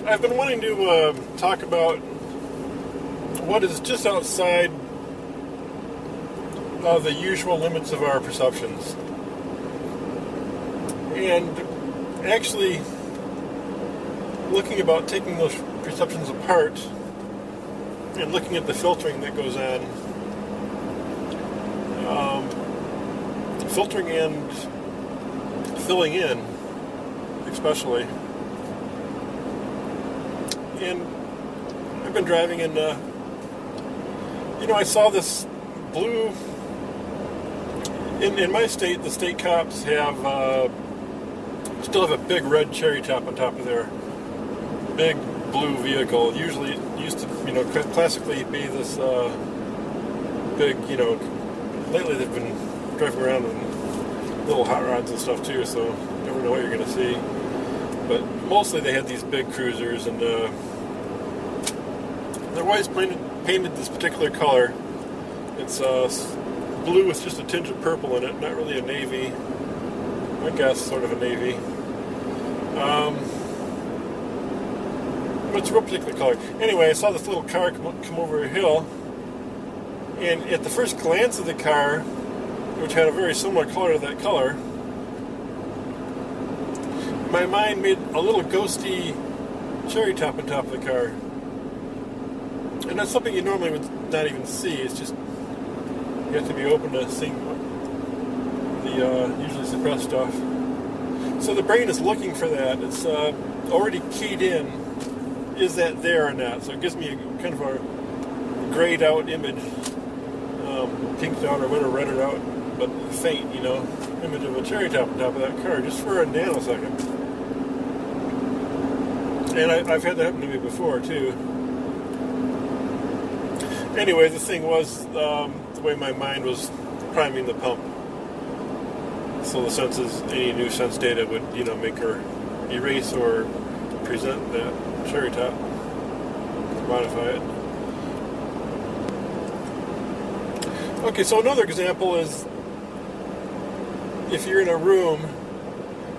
I've been wanting to talk about what is just outside the usual limits of our perceptions. And actually looking about taking those perceptions apart and looking at the filtering that goes on. Filtering and filling in, especially. And I've been driving and, I saw this blue, in my state, the state cops have, still have a big red cherry top on top of their big blue vehicle. Usually it used to, classically be this big, lately they've been driving around in little hot rods and stuff too, so you never know what you're going to see. But mostly they had these big cruisers, and they're always painted this particular color. It's blue with just a tinge of purple in it, not really a navy. I guess sort of a navy. But it's a real particular color. Anyway, I saw this little car come over a hill, and at the first glance of the car, which had a very similar color to that color, my mind made a little ghosty cherry top on top of the car. And that's something you normally would not even see. It's just, you have to be open to seeing the usually suppressed stuff. So the brain is looking for that. It's already keyed in. Is that there or not? So it gives me kind of a grayed out image, pinked out or whatever, redded out, but faint, image of a cherry top on top of that car just for a nanosecond. And I've had that happen to me before too. Anyway, the thing was the way my mind was priming the pump. So the senses, any new sense data would, make her erase or present that cherry top, modify it. Okay, so another example is if you're in a room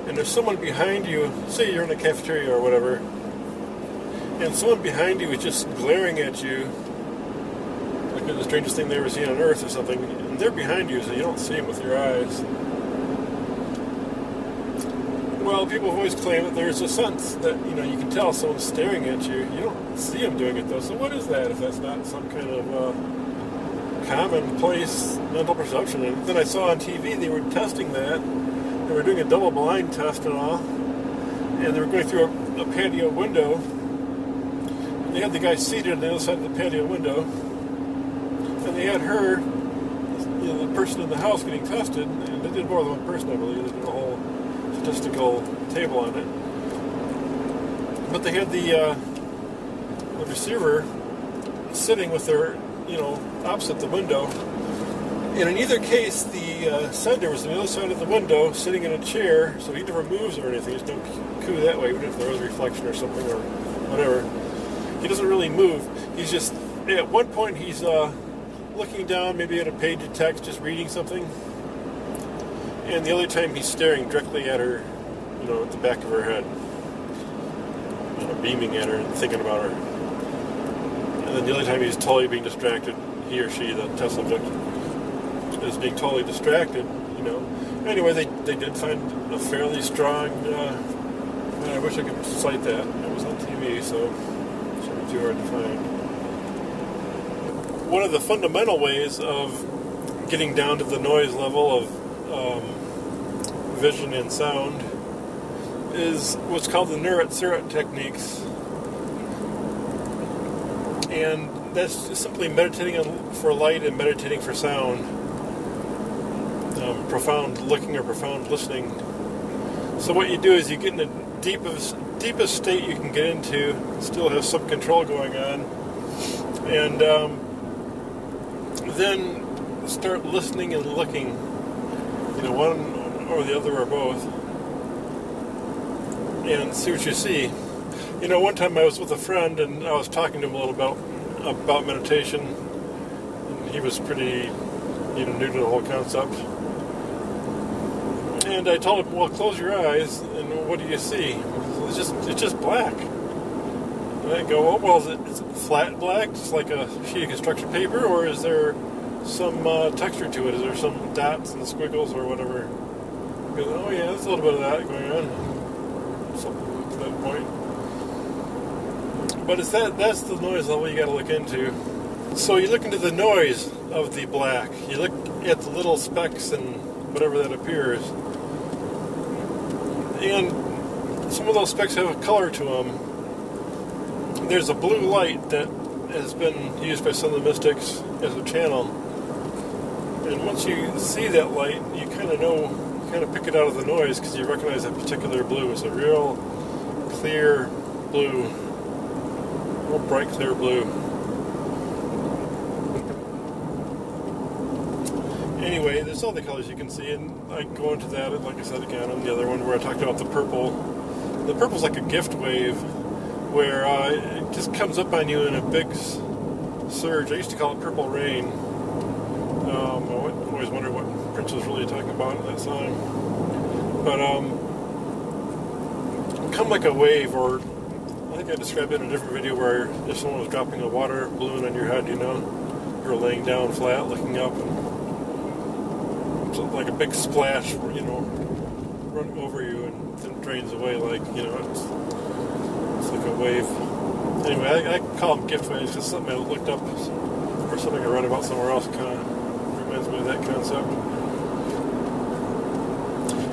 and there's someone behind you, say you're in a cafeteria or whatever, and someone behind you is just glaring at you like the strangest thing they ever seen on earth or something, and they're behind you so you don't see them with your eyes. Well, people have always claimed that there's a sense that, you can tell someone's staring at you. You don't see them doing it, though. So what is that if that's not some kind of commonplace mental perception? And then I saw on TV they were testing that. They were doing a double-blind test and all. And they were going through a patio window. And they had the guy seated on the other side of the patio window. And they had her, the person in the house getting tested. And they did more than one person, I believe. They did a whole statistical table on it. But they had the receiver sitting with their, opposite the window. And in either case, the sender was on the other side of the window, sitting in a chair, so he never moves or anything. There's no cue that way, even if there was a reflection or something or whatever. He doesn't really move. He's just, at one point, he's looking down, maybe at a page of text, just reading something. And the other time he's staring directly at her, at the back of her head. Beaming at her and thinking about her. And then the other time he's totally being distracted. He or she, the test subject, is being totally distracted, Anyway, they did find a fairly strong, I wish I could cite that. It was on TV, so it shouldn't be too hard to find. One of the fundamental ways of getting down to the noise level of vision and sound is what's called the Nurat techniques. And that's just simply meditating for light and meditating for sound. Profound looking or profound listening. So what you do is you get in the deepest state you can get into, still have some control going on, and then start listening and looking, one or the other or both, and see what you see. One time I was with a friend and I was talking to him a little about meditation, and he was pretty, new to the whole concept. And I told him, well, close your eyes, and what do you see? It's just black. And I go, well, is it flat black, just like a sheet of construction paper, or is there some texture to it? Is there some dots and squiggles or whatever? He goes, oh yeah, there's a little bit of that going on. Something to that point. But that's the noise level you got to look into. So you look into the noise of the black. You look at the little specks and whatever that appears. And some of those specks have a color to them. There's a blue light that has been used by some of the mystics as a channel. And once you see that light, you kind of know, kind of pick it out of the noise because you recognize that particular blue. It's a real clear blue, real bright clear blue. Anyway, there's all the colors you can see, and I go into that, like I said again, on the other one where I talked about the purple. The purple's like a gift wave, where it just comes up on you in a big surge. I used to call it purple rain. I always wondered what Prince was really talking about at that time. But come like a wave, or I think I described it in a different video where if someone was dropping a water balloon on your head, you know, you're laying down flat, looking up, and it's like a big splash, you know, run over you and then drains away, like, you know, it's like a wave. Anyway, I call them gift waves because something I looked up or something I read about somewhere else kind of reminds me of that concept.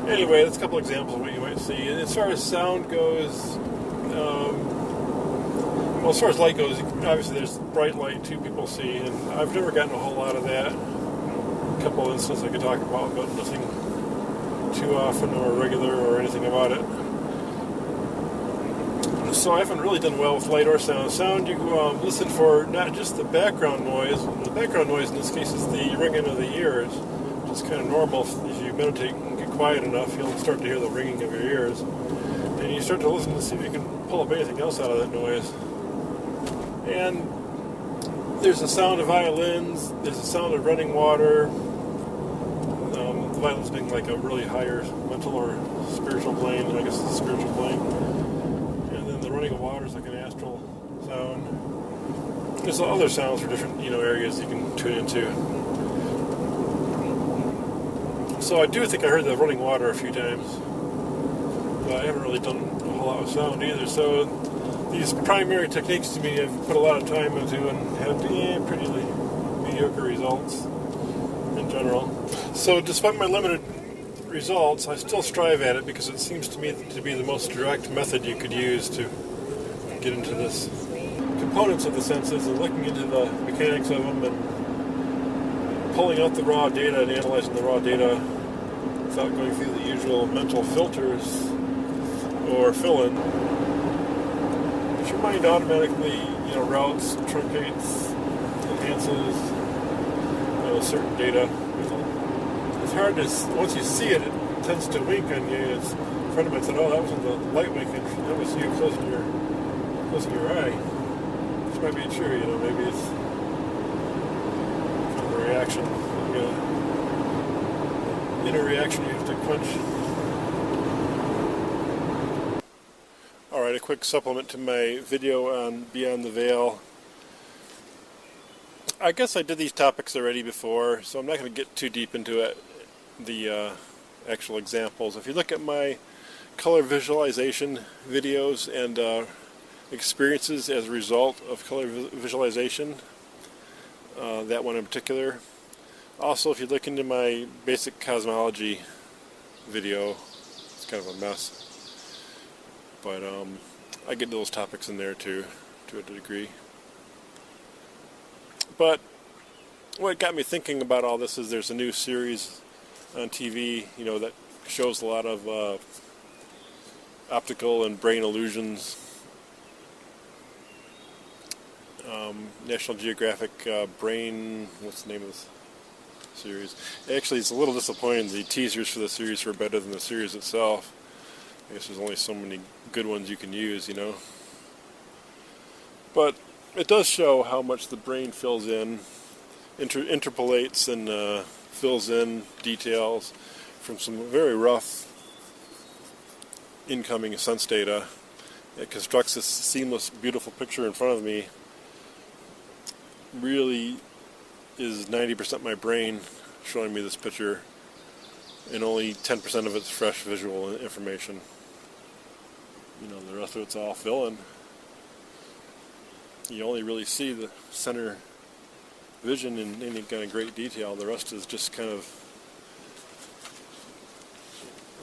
Anyway, that's a couple examples of what you might see. And as far as sound goes, well, as far as light goes, obviously there's bright light too people see, and I've never gotten a whole lot of that. A couple of instances I could talk about, but nothing too often or regular or anything about it. So I haven't really done well with light or sound. Sound, you listen for not just the background noise. The background noise in this case is the ringing of the ears, which is kind of normal. If you meditate and get quiet enough, you'll start to hear the ringing of your ears. And you start to listen to see if you can pull up anything else out of that noise. And there's the sound of violins, there's the sound of running water, the violins being like a really higher mental or spiritual plane, I guess it's a spiritual plane. And then the running of water is like an astral sound. There's other sounds for different, you know, areas you can tune into. So I do think I heard the running water a few times, but I haven't really done a whole lot with sound either. So these primary techniques to me I've put a lot of time into and had pretty mediocre results in general. So despite my limited results, I still strive at it because it seems to me to be the most direct method you could use to get into this components of the senses and looking into the mechanics of them and pulling out the raw data and analyzing the raw data without going through the usual mental filters or fill-in. Your mind automatically, you know, routes, truncates, enhances, you know, certain data. It's hard to, once you see it, it tends to wink on you. A friend of mine said, "Oh, that wasn't the light winking. That was you closing your eye." Which might be true, you know. Maybe it's kind of a reaction, inner reaction you have to quench. Alright, a quick supplement to my video on Beyond the Veil. I guess I did these topics already before, so I'm not going to get too deep into it, the actual examples. If you look at my color visualization videos and experiences as a result of color visualization, that one in particular. Also, if you look into my basic cosmology video, it's kind of a mess. But I get those topics in there too, to a degree. But what got me thinking about all this is there's a new series on TV, you know, that shows a lot of optical and brain illusions. National Geographic Brain, what's the name of this series? Actually, it's a little disappointing. The teasers for the series were better than the series itself. I guess there's only so many good ones you can use, you know. But it does show how much the brain fills in, interpolates and fills in details from some very rough incoming sense data it constructs this seamless, beautiful picture in front of me really is 90% my brain showing me this picture, and only 10% of it's fresh visual information. You know, the rest of it's all fill-in. You only really see the center vision in any kind of great detail. The rest is just kind of,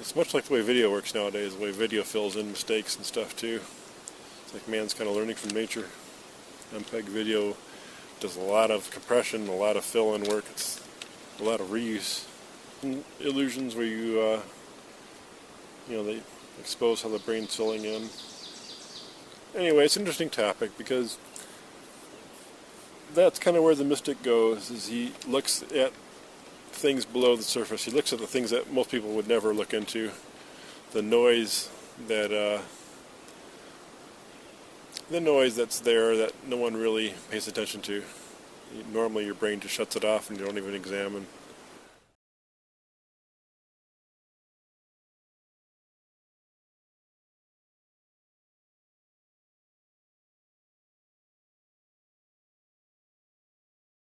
it's much like the way video works nowadays, the way video fills in mistakes and stuff too. It's like man's kind of learning from nature. MPEG video does a lot of compression, a lot of fill-in work, it's a lot of reuse. And illusions where you know, they expose how the brain's filling in. Anyway, it's an interesting topic because that's kind of where the mystic goes, is he looks at things below the surface. He looks at the things that most people would never look into. The noise that's there that no one really pays attention to. Normally your brain just shuts it off and you don't even examine.